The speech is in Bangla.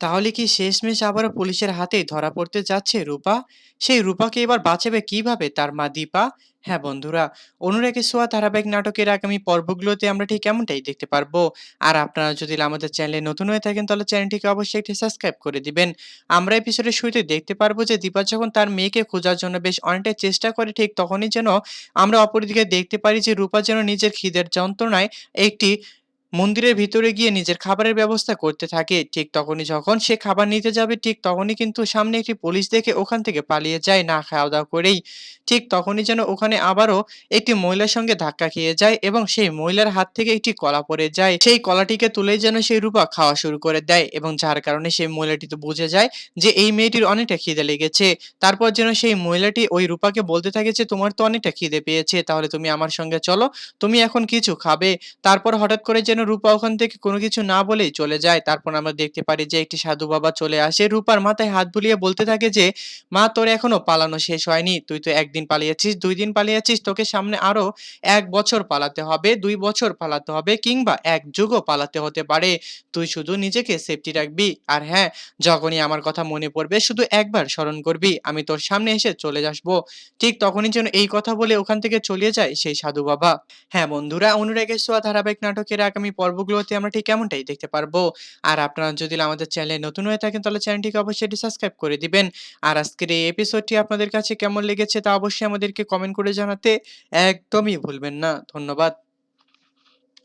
তাহলে কি শেষমেশ আবারও পুলিশের হাতেই ধরা পড়তে যাচ্ছে রূপা? সেই রূপাকে এবার বাঁচাবে কিভাবে তার মা দীপা? হ্যাঁ বন্ধুরা, অনুরাগের ছোঁয়া ধারাবাহিক নাটকের আগামী পর্বগুলোতে আমরা ঠিক এমনটাই দেখতে পারবো। আর আপনারা যদি আমাদের চ্যানেলে নতুন হয়ে থাকেন তাহলে চ্যানেলটিকে অবশ্যই একটি সাবস্ক্রাইব করে দিবেন। আমরা এপিসোডের শুরুতে দেখতে পারবো যে দীপা যখন তার মেয়েকে খোঁজার জন্য বেশ অনেকটাই চেষ্টা করে, ঠিক তখনই যেন আমরা অপরদিকে দেখতে পারি যে রূপা যেন নিজের খিদের যন্ত্রণায় একটি মন্দিরের ভিতরে গিয়ে নিজের খাবারের ব্যবস্থা করতে থাকে। ঠিক তখনই যখন সে খাবার নিতে যাবে, ঠিক তখনই কিন্তু সামনে একটি পুলিশ দেখে ওখান থেকে পালিয়ে যায় না খাওয়া-দাওয়া করেই। ঠিক তখনই যেন ওখানে আবারও একটি মহিলার সঙ্গে ধাক্কা খেয়ে যায় এবং সেই মহিলার হাত থেকে একটি কলা পড়ে যায়। সেই কলাটিকে তুলেই যেন সেই রূপা খাওয়া শুরু করে দেয় এবং যার কারণে সেই মহিলাটি তো বুঝে যায় যে এই মেয়েটির অনেকটা খিদে লেগেছে। তারপর যেন সেই মহিলাটি ওই রূপাকে বলতে থাকে যে, "তোমার তো অনেকটা খিদে পেয়েছে, তাহলে তুমি আমার সঙ্গে চলো। তুমি এখন কিছু খাবে।" তারপর হঠাৎ করে যেন রূপা ওখান থেকে কোনো কিছু না বলেই চলে যায়। তারপর আমরা দেখতে পারি যে একটি সাধু বাবা চলে আসে। রূপার মাথায় হাত বুলিয়ে বলতে থাকে যে, "মা, তোর এখনো পালানো শেষ হয়নি। তুই তো ১ দিন পালিয়েছিস, ২ দিন পালিয়েছিস। তোকে সামনে আরো ১ বছর পালাতে হবে, ২ বছর পালাতে হবে কিংবা ১ যুগও পালাতে হতে পারে। তুই শুধু নিজেকে সেফটি রাখবি। আর হ্যাঁ, যখনই আমার কথা মনে পড়বে শুধু একবার স্মরণ করবি। আমি তোর সামনে এসে চলে আসবো।" ঠিক তখনই যেন এই কথা বলে ওখান থেকে চলে যায় সেই সাধু বাবা। হ্যাঁ বন্ধুরা, অনুরাগের ছোঁয়া ধারাবাহিক নাটকের আগামী পর্বগুলোতে আমরা ঠিক এমনটাই দেখতে পারবো। আর আপনারা যদি আমাদের চ্যানেলে নতুন হয়ে থাকেন তাহলে চ্যানেলটিকে অবশ্যই এটি সাবস্ক্রাইব করে দিবেন। আর আজকের এই এপিসোডটি আপনাদের কাছে কেমন লেগেছে তা অবশ্যই আমাদেরকে কমেন্ট করে জানাতে একদমই ভুলবেন না। ধন্যবাদ।